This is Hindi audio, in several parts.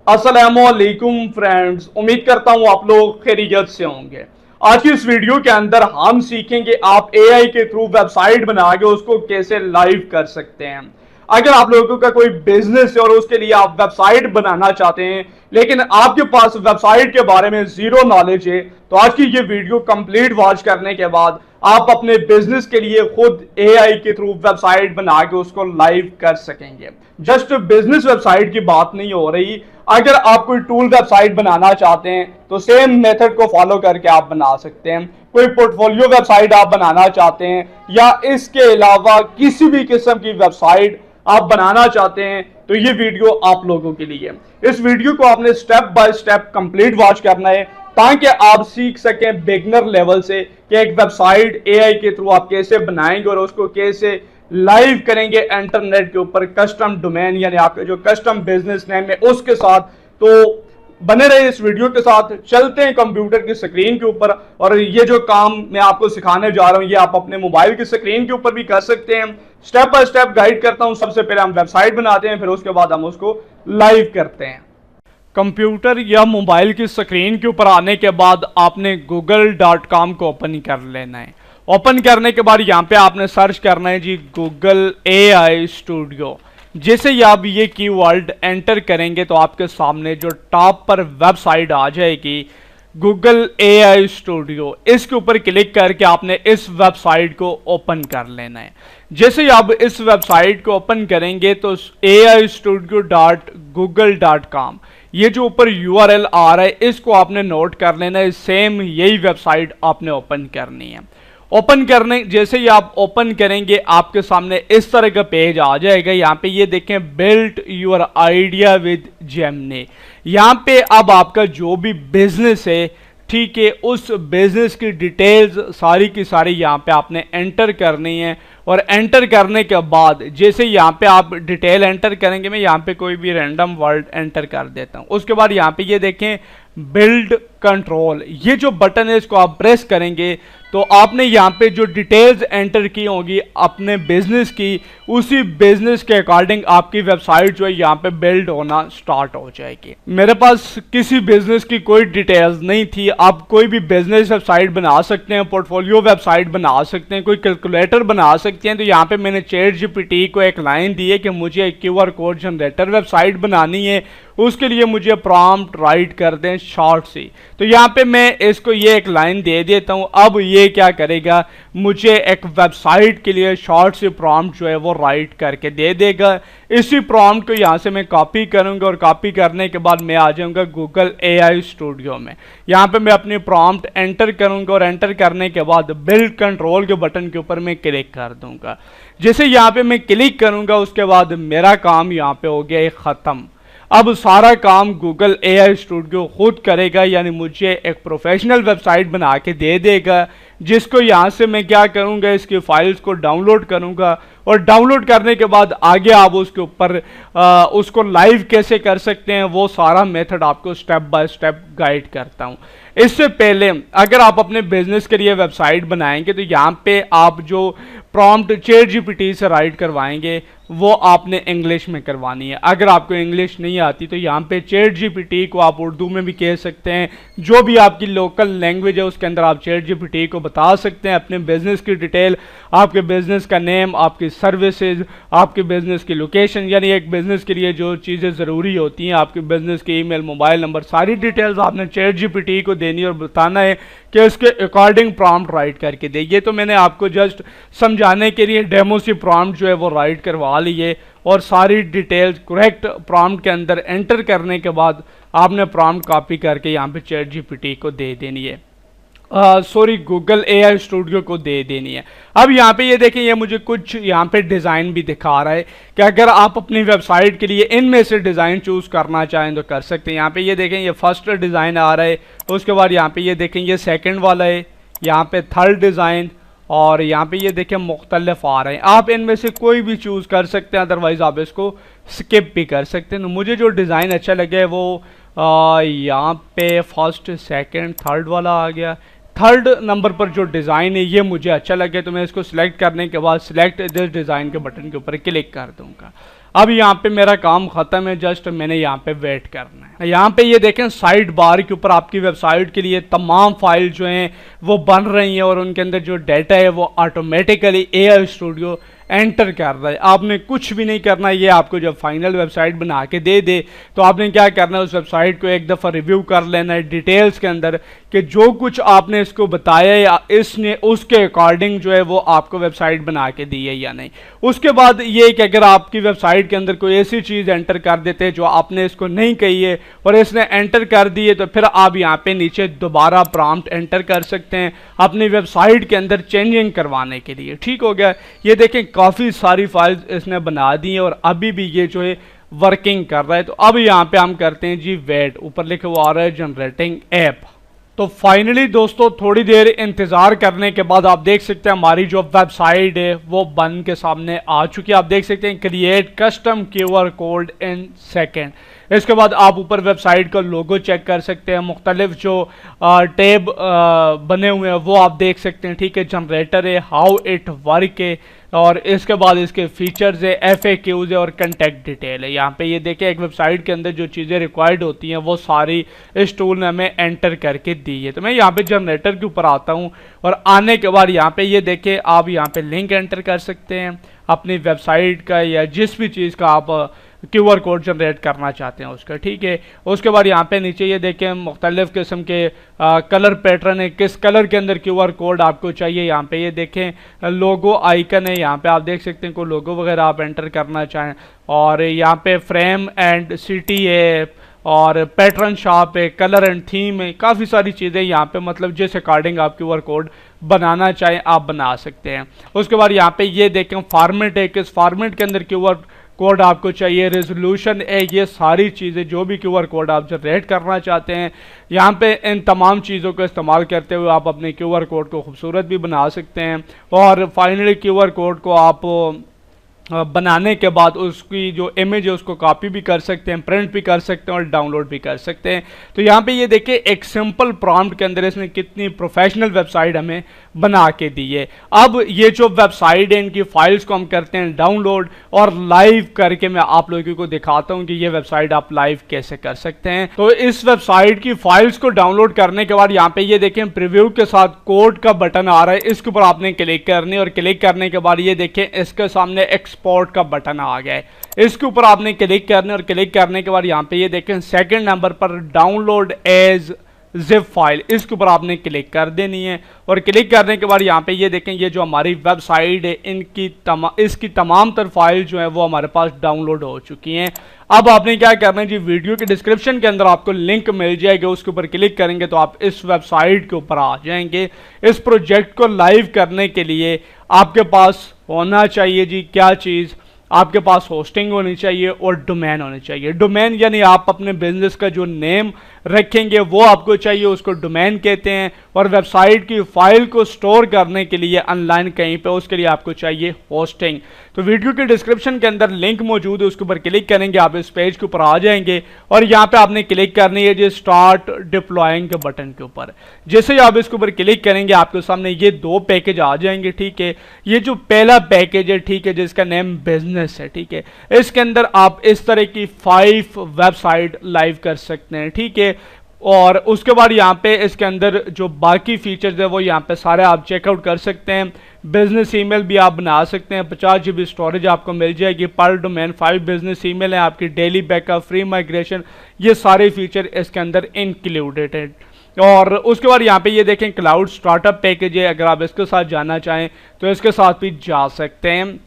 अस्सलामुअलैकुम फ्रेंड्स, उम्मीद करता हूं आप लोग खैरियत से होंगे। आज की इस वीडियो के अंदर हम सीखेंगे आप एआई के थ्रू वेबसाइट बना के उसको कैसे लाइव कर सकते हैं। अगर आप लोगों का कोई बिजनेस है और उसके लिए आप वेबसाइट बनाना चाहते हैं लेकिन आपके पास वेबसाइट के बारे में जीरो नॉलेज है, तो आज की ये वीडियो कंप्लीट वॉच करने के बाद आप अपने बिजनेस के लिए खुद एआई के थ्रू वेबसाइट बना के उसको लाइव कर सकेंगे। जस्ट बिजनेस वेबसाइट की बात नहीं हो रही, अगर आप कोई टूल वेबसाइट बनाना चाहते हैं तो सेम मेथड को फॉलो करके आप बना सकते हैं। कोई पोर्टफोलियो वेबसाइट आप बनाना चाहते हैं या इसके अलावा किसी भी किस्म की वेबसाइट आप बनाना चाहते हैं तो ये वीडियो आप लोगों के लिए। इस वीडियो को आपने step by step complete watch करना है ताकि आप सीख सकें बिगनर लेवल से कि एक वेबसाइट एआई के थ्रू आप कैसे बनाएंगे और उसको कैसे लाइव करेंगे इंटरनेट के ऊपर कस्टम डोमेन यानी आपका जो कस्टम बिजनेस नेम है उसके साथ। तो बने रहे इस वीडियो के साथ। चलते हैं कंप्यूटर की स्क्रीन के ऊपर और ये जो काम मैं आपको सिखाने जा रहा हूं ये आप अपने मोबाइल की स्क्रीन के ऊपर भी कर सकते हैं। स्टेप बाय स्टेप गाइड करता हूं। सबसे पहले हम वेबसाइट बनाते हैं, फिर उसके बाद हम उसको लाइव करते हैं। कंप्यूटर या मोबाइल की स्क्रीन के ऊपर आने के बाद आपने google.com को ओपन कर लेना है। ओपन करने के बाद यहाँ पे आपने सर्च करना है जी गूगल एआई स्टूडियो। जैसे ही आप ये कीवर्ड एंटर करेंगे तो आपके सामने जो टॉप पर वेबसाइट आ जाएगी गूगल एआई स्टूडियो, इसके ऊपर क्लिक करके आपने इस वेबसाइट को ओपन कर लेना है। जैसे ही आप इस वेबसाइट को ओपन करेंगे तो ai studio.google.com ये जो ऊपर URL आ रहा है इसको आपने नोट कर लेना है। सेम यही वेबसाइट आपने ओपन करनी है। ओपन करने जैसे ही आप ओपन करेंगे आपके सामने इस तरह का पेज आ जाएगा। यहाँ पे ये देखें build your idea with Gemini. यहाँ पे अब आपका जो भी बिजनेस है, ठीक है, उस बिजनेस की डिटेल्स सारी की सारी यहाँ पे आपने एंटर करनी है। और एंटर करने के बाद जैसे यहाँ पे आप डिटेल एंटर करेंगे, मैं यहाँ पे कोई भी रैंडम वर्ड एंटर कर देता हूँ। उसके बाद यहाँ पे ये देखें बिल्ड कंट्रोल, ये जो बटन है इसको आप प्रेस करेंगे तो आपने यहाँ पे जो डिटेल्स एंटर की होंगी अपने बिजनेस की, उसी बिजनेस के अकॉर्डिंग आपकी वेबसाइट जो है यहाँ पे बिल्ड होना स्टार्ट हो जाएगी। मेरे पास किसी बिजनेस की कोई डिटेल्स नहीं थी। आप कोई भी बिजनेस वेबसाइट बना सकते हैं, पोर्टफोलियो वेबसाइट बना सकते हैं, कोई कैलकुलेटर बना सकते हैं। तो यहाँ पे मैंने चैट जीपीटी को एक लाइन दी है कि मुझे एक क्यूआर कोड जनरेटर वेबसाइट बनानी है, उसके लिए मुझे प्रॉम्प्ट राइट कर दें शॉर्ट सी। तो यहाँ पे मैं इसको ये एक लाइन दे देता हूँ। अब ये क्या करेगा, मुझे एक वेबसाइट के लिए शॉर्ट सी प्रॉम्प्ट जो है वो राइट करके दे देगा। इसी प्रॉम्प्ट को यहाँ से मैं कॉपी करूँगा और कॉपी करने के बाद मैं आ जाऊँगा गूगल एआई स्टूडियो में। यहाँ पे मैं अपनी प्रॉम्प्ट एंटर करूँगा और एंटर करने के बाद बिल्ड कंट्रोल के बटन के ऊपर मैं क्लिक कर दूँगा। जैसे यहाँ पे मैं क्लिक करूँगा उसके बाद मेरा काम यहाँ पे हो गया ख़त्म। अब सारा काम गूगल एआई स्टूडियो खुद करेगा, यानी मुझे एक प्रोफेशनल वेबसाइट बना के दे देगा, जिसको यहाँ से मैं क्या करूँगा, इसकी फाइल्स को डाउनलोड करूँगा और डाउनलोड करने के बाद आगे आप उसके ऊपर उसको लाइव कैसे कर सकते हैं वो सारा मेथड आपको स्टेप बाय स्टेप गाइड करता हूँ। इससे पहले अगर आप अपने बिजनेस के लिए वेबसाइट बनाएंगे तो यहाँ पे आप जो प्रॉम्प्ट चैट जीपीटी से राइट करवाएंगे वो आपने इंग्लिश में करवानी है। अगर आपको इंग्लिश नहीं आती तो यहाँ पे चैट जीपीटी को आप उर्दू में भी कह सकते हैं, जो भी आपकी लोकल लैंग्वेज है उसके अंदर आप चैट जीपीटी को बता सकते हैं अपने बिजनेस की डिटेल, आपके बिजनेस का नेम, आपकी सर्विसेज, आपके बिजनेस की लोकेशन, यानी एक बिजनेस के लिए जो चीज़ें ज़रूरी होती हैं, आपके बिजनेस की ईमेल, मोबाइल नंबर, सारी डिटेल्स आपने चैट जीपीटी को देनी और बताना है कि उसके अकॉर्डिंग प्रॉम्प्ट राइट करके दे। ये तो मैंने आपको जस्ट समझाने के लिए डेमो सी प्रॉम्प्ट जो है वो राइट करवा लिए और सारी डिटेल्स करेक्ट प्रॉम्प्ट के अंदर एंटर करने के बाद आपने प्रॉम्प्ट कॉपी करके यहाँ पे चैट जीपीटी को दे देनी है, गूगल एआई स्टूडियो को दे देनी है। अब यहाँ पे ये देखें, ये मुझे कुछ यहाँ पे डिज़ाइन भी दिखा रहा है कि अगर आप अपनी वेबसाइट के लिए इनमें से डिज़ाइन चूज़ करना चाहें तो कर सकते हैं। यहाँ पे ये देखें, ये फर्स्ट डिज़ाइन आ रहा है, उसके बाद यहाँ पे ये देखें ये सेकंड वाला है, यहाँ पे थर्ड डिज़ाइन, और यहाँ पे ये देखें मुख्तलिफ आ रहे हैं। आप इनमें से कोई भी चूज़ कर सकते हैं, अदरवाइज़ आप इसको स्किप भी कर सकते हैं। तो मुझे जो डिज़ाइन अच्छा लगे वो यहाँ पे फर्स्ट सेकंड थर्ड वाला आ गया। थर्ड नंबर पर जो डिज़ाइन है ये मुझे अच्छा लगे तो मैं इसको सिलेक्ट करने के बाद सिलेक्ट दिस डिज़ाइन के बटन के ऊपर क्लिक कर दूंगा। अब यहाँ पे मेरा काम खत्म है, जस्ट मैंने यहाँ पे वेट करना है। यहाँ पे ये देखें साइड बार के ऊपर आपकी वेबसाइट के लिए तमाम फाइल जो हैं वो बन रही हैं और उनके अंदर जो डाटा है वो ऑटोमेटिकली AI स्टूडियो एंटर कर रहा है। आपने कुछ भी नहीं करना, ये आपको जब फाइनल वेबसाइट बना के दे दे तो आपने क्या करना है, उस वेबसाइट को एक दफ़ा रिव्यू कर लेना है डिटेल्स के अंदर कि जो कुछ आपने इसको बताया या इसने उसके अकॉर्डिंग जो है वो आपको वेबसाइट बना के दी है या नहीं। उसके बाद ये कि अगर आपकी वेबसाइट के अंदर कोई ऐसी चीज़ एंटर कर देते हैं जो आपने इसको नहीं कही है और इसने एंटर कर दी है, तो फिर आप यहाँ पे नीचे दोबारा प्रॉम्प्ट एंटर कर सकते हैं अपनी वेबसाइट के अंदर चेंजिंग करवाने के लिए। ठीक हो गया। ये देखें काफ़ी सारी फाइल्स इसने बना दी हैं और अभी भी ये जो है वर्किंग कर रहा है। तो अब यहाँ पे हम करते हैं जी वेट, ऊपर लिखे हुआ आ रहा है जनरेटिंग ऐप। तो फाइनली दोस्तों थोड़ी देर इंतज़ार करने के बाद आप देख सकते हैं हमारी जो वेबसाइट है वो बन के सामने आ चुकी है। आप देख सकते हैं create custom QR code in second. इसके बाद आप ऊपर वेबसाइट का लोगो चेक कर सकते हैं, मुख्तलिफ जो टैब बने हुए हैं वो आप देख सकते हैं। ठीक है, जनरेटर है, हाउ इट वर्क है और इसके बाद इसके फीचर्स है, FAQs है और कंटेक्ट डिटेल है। यहाँ पे ये देखें एक वेबसाइट के अंदर जो चीज़ें रिक्वायर्ड होती हैं वो सारी इस टूल ने हमें एंटर करके दी है। तो मैं यहाँ पे जनरेटर के ऊपर आता हूँ और आने के बाद यहाँ पे ये देखें आप यहाँ पे लिंक एंटर कर सकते हैं अपनी वेबसाइट का या जिस भी चीज़ का आप QR कोड जनरेट करना चाहते हैं उसका। ठीक है, उसके बाद यहाँ पे नीचे ये देखें मुख्तलिफ किस्म के कलर पैटर्न है, किस कलर के अंदर QR कोड आपको चाहिए। यहाँ पे ये देखें लोगो आइकन है, यहाँ पे आप देख सकते हैं कोई लोगो वगैरह आप एंटर करना चाहें और यहाँ पे फ्रेम एंड सिटी है और पैटर्न शॉप है, कलर एंड थीम है, काफ़ी सारी चीज़ें यहाँ पे मतलब जिस अकॉर्डिंग आप QR कोड बनाना चाहें आप बना सकते हैं। उसके बाद यहाँ पे ये देखें फॉर्मेट है, किस फॉर्मेट के अंदर QR कोड आपको चाहिए, रेजोल्यूशन है, ये सारी चीज़ें जो भी QR कोड आप जनरेट करना चाहते हैं यहाँ पे इन तमाम चीज़ों का इस्तेमाल करते हुए आप अपने QR कोड को खूबसूरत भी बना सकते हैं और फाइनली QR कोड को आप बनाने के बाद उसकी जो इमेज है उसको कॉपी भी कर सकते हैं, प्रिंट भी कर सकते हैं और डाउनलोड भी कर सकते हैं। तो यहाँ पे ये देखिए एक सिंपल प्रॉम्प्ट के अंदर इसने कितनी प्रोफेशनल वेबसाइट हमें बना के दी है। अब ये जो वेबसाइट है इनकी फाइल्स को हम करते हैं डाउनलोड और लाइव करके मैं आप लोगों को दिखाता हूँ कि ये वेबसाइट आप लाइव कैसे कर सकते हैं। तो इस वेबसाइट की फाइल्स को डाउनलोड करने के बाद यहाँ पे ये देखें प्रीव्यू के साथ कोड का बटन आ रहा है, इसके ऊपर आपने क्लिक करनी और क्लिक करने के बाद ये देखें इसके सामने एक्सपोर्ट का बटन आ गया है, इसके ऊपर आपने क्लिक करने और क्लिक करने के बाद यहाँ पे ये देखें सेकंड नंबर पर डाउनलोड एज जिप फाइल, इसके ऊपर आपने क्लिक कर देनी है और क्लिक करने के बाद यहाँ पे ये देखें ये जो हमारी वेबसाइट है इसकी तमाम तर फाइल जो है वो हमारे पास डाउनलोड हो चुकी हैं। अब आपने क्या करना है जी, वीडियो के डिस्क्रिप्शन के अंदर आपको लिंक मिल जाएगा, उसके ऊपर क्लिक करेंगे तो आप इस वेबसाइट के ऊपर आ जाएंगे। इस प्रोजेक्ट को लाइव करने के लिए आपके पास होना चाहिए जी क्या चीज़, आपके पास होस्टिंग होनी चाहिए और डोमेन होनी चाहिए। डोमेन यानी आप अपने बिजनेस का जो नेम रखेंगे वो आपको चाहिए, उसको डोमेन कहते हैं। और वेबसाइट की फाइल को स्टोर करने के लिए ऑनलाइन कहीं पे उसके लिए आपको चाहिए होस्टिंग। तो वीडियो के डिस्क्रिप्शन के अंदर लिंक मौजूद है, उसके ऊपर क्लिक करेंगे आप इस पेज के ऊपर आ जाएंगे और यहाँ पे आपने क्लिक करनी है जी स्टार्ट डिप्लॉइंग के बटन के ऊपर। जैसे ही आप इसके ऊपर क्लिक करेंगे आपके सामने ये दो पैकेज आ जाएंगे। ठीक है, ये जो पहला पैकेज है ठीक है जिसका नेम बिजनेस है, ठीक है, इसके अंदर आप इस तरह की 5 वेबसाइट लाइव कर सकते हैं। ठीक है, और उसके बाद यहाँ पे इसके अंदर जो बाकी फीचर्स है वो यहाँ पे सारे आप चेकआउट कर सकते हैं। बिजनेस ईमेल भी आप बना सकते हैं, 50 GB स्टोरेज आपको मिल जाएगी पर डोमेन, 5 बिजनेस ईमेल है आपकी, डेली बैकअप, फ्री माइग्रेशन, ये सारे फीचर इसके अंदर इंक्लूडेड है। और उसके बाद यहाँ पे ये देखें क्लाउड स्टार्टअप पैकेज है, अगर आप इसके साथ जाना चाहें तो इसके साथ भी जा सकते हैं।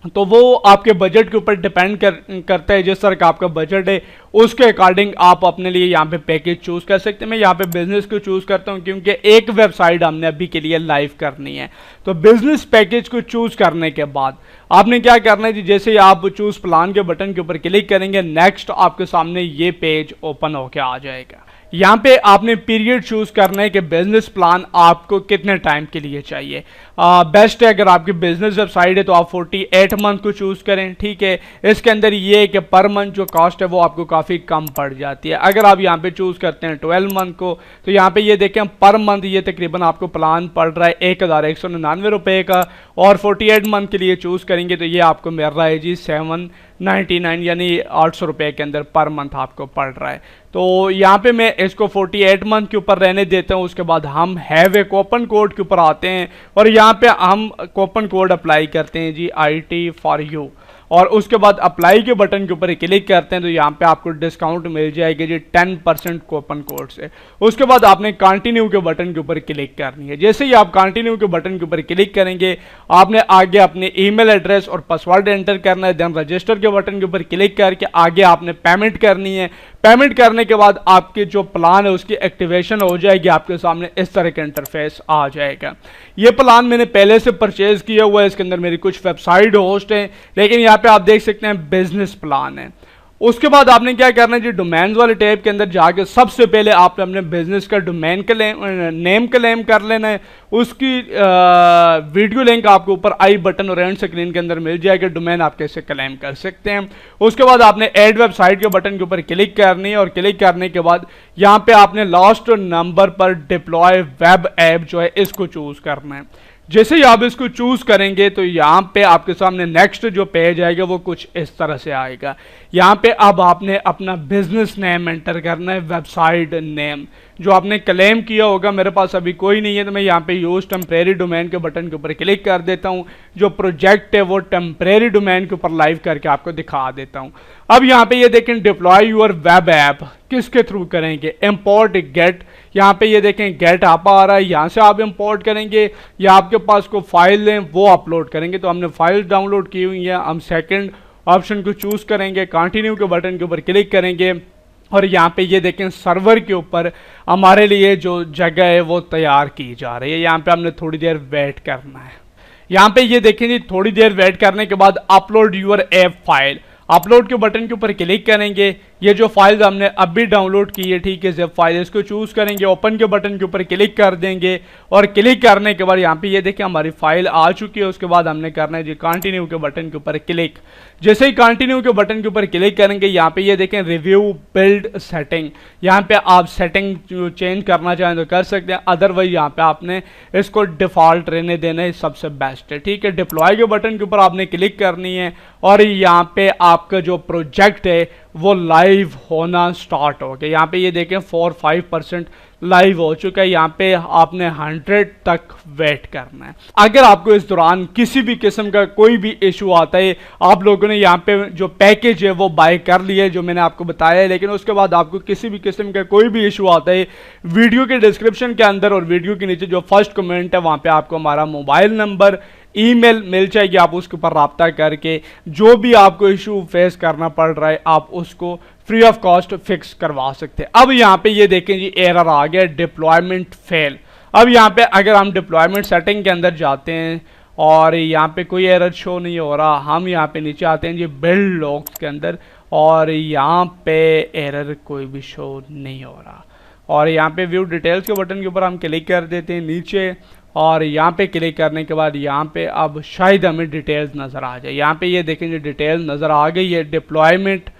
तो वो आपके बजट के ऊपर डिपेंड करता है, जिस तरह का आपका बजट है उसके अकॉर्डिंग आप अपने लिए यहाँ पे पैकेज चूज कर सकते हैं। मैं यहाँ पे बिजनेस को चूज करता हूँ क्योंकि एक वेबसाइट हमने अभी के लिए लाइव करनी है। तो बिजनेस पैकेज को चूज करने के बाद आपने क्या करना है जी, जैसे ही आप चूज प्लान के बटन के ऊपर क्लिक करेंगे नेक्स्ट आपके सामने ये पेज ओपन होके आ जाएगा। यहाँ पे आपने पीरियड चूज करना है कि बिजनेस प्लान आपको कितने टाइम के लिए चाहिए। बेस्ट है अगर आपकी बिजनेस वेबसाइट है तो आप 48 मंथ को चूज करें। ठीक है, इसके अंदर ये है कि पर मंथ जो कॉस्ट है वो आपको काफ़ी कम पड़ जाती है। अगर आप यहाँ पे चूज करते हैं 12 मंथ को तो यहाँ पे ये देखें पर मंथ ये तकरीबन आपको प्लान पड़ रहा है 1199 रुपये का, और 48 मंथ के लिए चूज करेंगे तो ये आपको मिल रहा है जी 7 99 यानी 800 रुपये के अंदर पर मंथ आपको पड़ रहा है। तो यहाँ पे मैं इसको 48 मंथ के ऊपर रहने देता हूँ। उसके बाद हम हैव ए कूपन कोड के ऊपर आते हैं और यहाँ पे हम कूपन कोड अप्लाई करते हैं जी IT फॉर यू, और उसके बाद अप्लाई के बटन के ऊपर क्लिक करते हैं तो यहाँ पे आपको डिस्काउंट मिल जाएगी जी 10% कूपन कोड से। उसके बाद आपने कंटिन्यू के बटन के ऊपर क्लिक करनी है। जैसे ही आप कंटिन्यू के बटन के ऊपर क्लिक करेंगे आपने आगे अपने ईमेल एड्रेस और पासवर्ड एंटर करना है। देन रजिस्टर के बटन के ऊपर क्लिक करके आगे आपने पेमेंट करनी है। पेमेंट करने के बाद आपके जो प्लान है उसकी एक्टिवेशन हो जाएगी। आपके सामने इस तरह का इंटरफेस आ जाएगा। ये प्लान मैंने पहले से परचेज किया हुआ है। इसके अंदर मेरी कुछ वेबसाइट होस्ट है, लेकिन यहाँ पे आप देख सकते हैं बिजनेस प्लान है। उसके बाद आपने क्या करना है जी, डोमेन्स वाले टैब के अंदर जाके सबसे पहले आपने अपने बिजनेस का डोमेन नेम क्लेम कर लेना है। उसकी वीडियो लिंक आपको ऊपर आई बटन और एंड स्क्रीन के अंदर मिल जाएगा। डोमेन आप कैसे क्लेम कर सकते हैं। उसके बाद आपने ऐड वेबसाइट के बटन के ऊपर क्लिक करनी है और क्लिक करने के बाद यहाँ पे आपने लास्ट नंबर पर डिप्लॉय वेब ऐप जो है इसको चूज करना है। जैसे ही आप इसको चूज करेंगे तो यहाँ पे आपके सामने नेक्स्ट जो पेज आएगा वो कुछ इस तरह से आएगा। यहाँ पे अब आपने अपना बिजनेस नेम एंटर करना है, वेबसाइट नेम जो आपने क्लेम किया होगा। मेरे पास अभी कोई नहीं है तो मैं यहाँ पे यूज टेम्परेरी डोमेन के बटन के ऊपर क्लिक कर देता हूँ। जो प्रोजेक्ट है वो टेम्परेरी डोमेन के ऊपर लाइव करके आपको दिखा देता हूँ। अब यहाँ पे ये देखें डिप्लॉय यूर वेब ऐप किसके थ्रू करेंगे, इंपोर्ट गेट। यहाँ पे ये देखें गेट आप आ रहा है, यहाँ से आप इंपोर्ट करेंगे या आपके पास को फाइल है वो अपलोड करेंगे। तो हमने फाइल डाउनलोड की हुई है। हम सेकंड ऑप्शन को चूज करेंगे, कंटिन्यू के बटन के ऊपर क्लिक करेंगे और यहाँ पे ये देखें सर्वर के ऊपर हमारे लिए जो जगह है वो तैयार की जा रही है। यहाँ पे हमने थोड़ी देर वेट करना है। यहाँ पे ये देखें जी थोड़ी देर वेट करने के बाद upload your app file, upload के बटन के ऊपर क्लिक करेंगे। ये जो फाइल हमने अभी डाउनलोड की है, ठीक है, ज़िप फाइल, इसको चूज करेंगे, ओपन के बटन के ऊपर क्लिक कर देंगे और क्लिक करने के बाद यहाँ पे ये देखें हमारी फाइल आ चुकी है। उसके बाद हमने करना है जी कंटिन्यू के बटन के ऊपर क्लिक। जैसे ही कंटिन्यू के बटन के ऊपर क्लिक करेंगे यहाँ पे ये देखें रिव्यू बिल्ड सेटिंग। यहाँ पे आप सेटिंग चेंज करना चाहें तो कर सकते हैं, अदरवाइज यहाँ पे आपने इसको डिफॉल्ट रहने देना है, सबसे बेस्ट है। ठीक है, डिप्लॉय के बटन के ऊपर आपने क्लिक करनी है और यहाँ पे आपका जो प्रोजेक्ट है वो लाइव होना स्टार्ट हो गया। यहाँ पे ये देखें 4-5% लाइव हो चुका है। यहाँ पे आपने 100 तक वेट करना है। अगर आपको इस दौरान किसी भी किस्म का कोई भी इशू आता है, आप लोगों ने यहाँ पे जो पैकेज है वो बाय कर लिया है जो मैंने आपको बताया है, लेकिन उसके बाद आपको किसी भी किस्म का कोई भी इशू आता है, वीडियो के डिस्क्रिप्शन के अंदर और वीडियो के नीचे जो फर्स्ट कमेंट है वहाँ पे आपको हमारा मोबाइल नंबर, ईमेल मिल जाएगी। आप उसके ऊपर रब्ता करके जो भी आपको इशू फेस करना पड़ रहा है आप उसको फ्री ऑफ कॉस्ट फिक्स करवा सकते हैं। अब यहाँ पे ये देखें जी एरर आ गया, डिप्लॉयमेंट फेल। अब यहाँ पे अगर हम डिप्लॉयमेंट सेटिंग के अंदर जाते हैं और यहाँ पे कोई एरर शो नहीं हो रहा, हम यहाँ पे नीचे आते हैं जी बिल्ड लॉग्स के अंदर और यहाँ पे एरर कोई भी शो नहीं हो रहा और यहाँ पे व्यू डिटेल्स के बटन के ऊपर हम क्लिक कर देते हैं नीचे और यहाँ पे क्लिक करने के बाद यहाँ पे अब शायद हमें डिटेल्स नज़र आ जाए। यहाँ पे ये देखेंगे डिटेल्स नज़र आ गई है, डिप्लॉयमेंट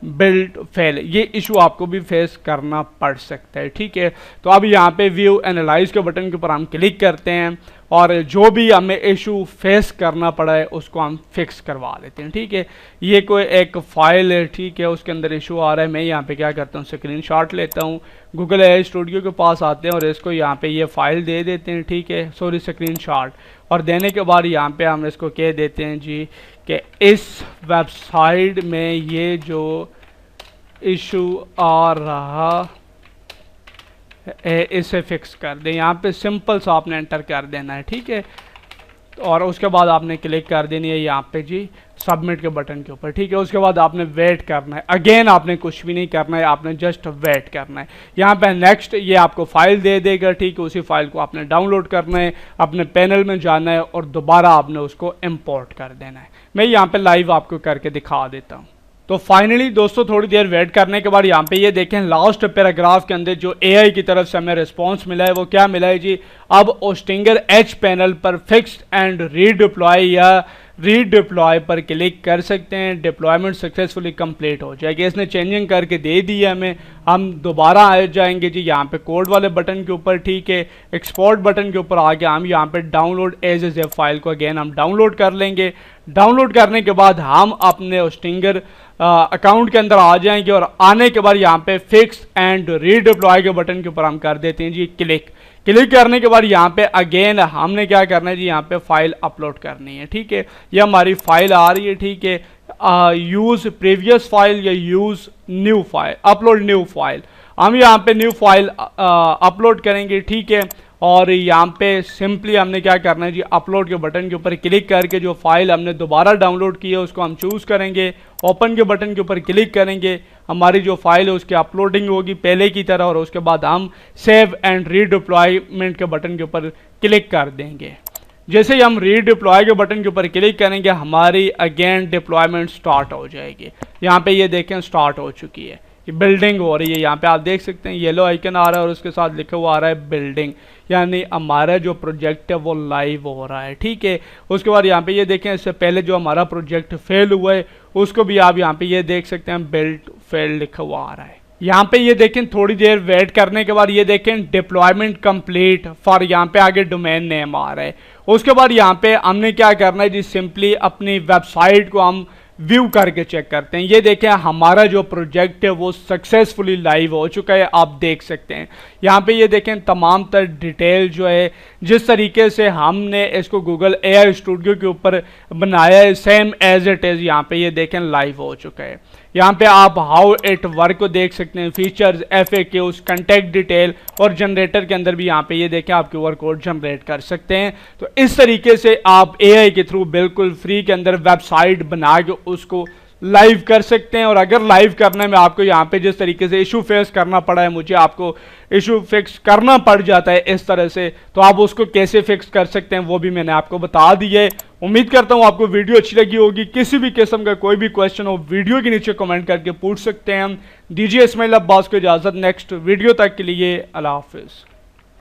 बिल्ड फेल। ये इशू आपको भी फेस करना पड़ सकता है। ठीक है, तो अब यहाँ पे व्यू एनालाइज के बटन के ऊपर हम क्लिक करते हैं और जो भी हमें इशू फेस करना पड़ा है उसको हम फिक्स करवा लेते हैं। ठीक है, ये कोई एक फाइल है, ठीक है, उसके अंदर इशू आ रहा है। मैं यहाँ पे क्या करता हूँ, स्क्रीनशॉट लेता हूँ, गूगल एआई स्टूडियो के पास आते हैं और इसको यहाँ पे ये फाइल दे देते हैं। ठीक है, सॉरी स्क्रीनशॉट, और देने के बाद यहाँ पे हम इसको कह देते हैं जी कि इस वेबसाइट में ये जो इशू आ रहा इसे फिक्स कर दें। यहाँ पे सिंपल सा आपने एंटर कर देना है। ठीक है, और उसके बाद आपने क्लिक कर देनी है यहाँ पे जी सबमिट के बटन के ऊपर। ठीक है, उसके बाद आपने वेट करना है। अगेन आपने कुछ भी नहीं करना है, आपने जस्ट वेट करना है। यहाँ पे नेक्स्ट ये आपको फाइल दे देगा। ठीक है, उसी फाइल को आपने डाउनलोड करना है, अपने पैनल में जाना है और दोबारा आपने उसको इम्पोर्ट कर देना है। मैं यहाँ पे लाइव आपको करके दिखा देता हूँ। तो फाइनली दोस्तों थोड़ी देर वेट करने के बाद यहाँ पे ये देखें लास्ट पैराग्राफ के अंदर जो एआई की तरफ से हमें रिस्पांस मिला है वो क्या मिला है जी, अब ओस्टिंगर एच पैनल पर फिक्स्ड एंड रीडिप्लॉय या रीडिप्लॉय पर क्लिक कर सकते हैं, डिप्लॉयमेंट सक्सेसफुली कंप्लीट हो जाएगी। इसने चेंजिंग करके दे दी है हमें। हम दोबारा आ जाएंगे जी यहाँ पे कोड वाले बटन के ऊपर, ठीक है, एक्सपोर्ट बटन के ऊपर आके हम यहाँ पे download as a zip file को अगेन हम डाउनलोड कर लेंगे। डाउनलोड करने के बाद हम अपने स्टिंगर अकाउंट के अंदर आ जाएंगे और आने के बाद यहाँ पे फिक्स एंड रीडिप्लॉय के बटन के ऊपर हम कर देते हैं जी क्लिक। क्लिक करने के बाद यहाँ पे अगेन हमने क्या करना है जी, यहाँ पे फाइल अपलोड करनी है, ठीक है। ये हमारी फाइल आ रही है, ठीक है, यूज प्रीवियस फाइल या use new file, upload new file. हम यहाँ पे न्यू फाइल अपलोड करेंगे, ठीक है। और यहाँ पे सिंपली हमने क्या करना है जी, अपलोड के बटन के ऊपर क्लिक करके जो फाइल हमने दोबारा डाउनलोड की है उसको हम चूज करेंगे, ओपन के बटन के ऊपर क्लिक करेंगे, हमारी जो फाइल है उसकी अपलोडिंग होगी पहले की तरह, और उसके बाद हम सेव एंड रीडिप्लॉयमेंट के बटन के ऊपर क्लिक कर देंगे। जैसे ही हम रीडिप्लॉय के बटन के ऊपर क्लिक करेंगे हमारी अगेन डिप्लॉयमेंट स्टार्ट हो जाएगी। यहाँ पे ये देखें स्टार्ट हो चुकी है, बिल्डिंग हो रही है। यहाँ पे आप देख सकते हैं येलो आइकन आ रहा है और उसके साथ लिखा हुआ आ रहा है बिल्डिंग, यानी हमारा जो प्रोजेक्ट है वो लाइव हो रहा है, ठीक है। उसके बाद यहाँ पे ये देखें इससे पहले जो हमारा प्रोजेक्ट फेल हुआ है उसको भी आप यहाँ पे ये देख सकते हैं बिल्ड फेल लिखा हुआ आ रहा है। यहाँ पे ये देखें थोड़ी देर वेट करने के बाद ये देखें डिप्लॉयमेंट कंप्लीट फॉर, यहाँ पे आगे डोमेन नेम आ रहा है। उसके बाद यहाँ पे हमने क्या करना है जी, सिंपली अपनी वेबसाइट को हम व्यू करके चेक करते हैं। ये देखें हमारा जो प्रोजेक्ट है वो सक्सेसफुली लाइव हो चुका है, आप देख सकते हैं। यहाँ पे ये देखें तमाम तर डिटेल जो है जिस तरीके से हमने इसको गूगल AI स्टूडियो के ऊपर बनाया है सेम एज इट इज़ यहाँ पे ये देखें लाइव हो चुका है। यहाँ पे आप हाउ इट वर्क को देख सकते हैं, फीचर्स, FAQs, कंटेक्ट डिटेल और जनरेटर के अंदर भी यहाँ पे ये देखें आप QR कोड जनरेट कर सकते हैं। तो इस तरीके से आप AI के थ्रू बिल्कुल फ्री के अंदर वेबसाइट बना के उसको लाइव कर सकते हैं। और अगर लाइव करने में आपको यहाँ पे जिस तरीके से इशू फेस करना पड़ा है, मुझे आपको इशू फिक्स करना पड़ जाता है इस तरह से, तो आप उसको कैसे फिक्स कर सकते हैं वो भी मैंने आपको बता दिया है। उम्मीद करता हूँ आपको वीडियो अच्छी लगी होगी। किसी भी किस्म का कोई भी क्वेश्चन हो वीडियो के नीचे कमेंट करके पूछ सकते हैं। हम दीजिए इस्माइल अब्बास को इजाज़त, नेक्स्ट वीडियो तक के लिए अल्लाह हाफिज़।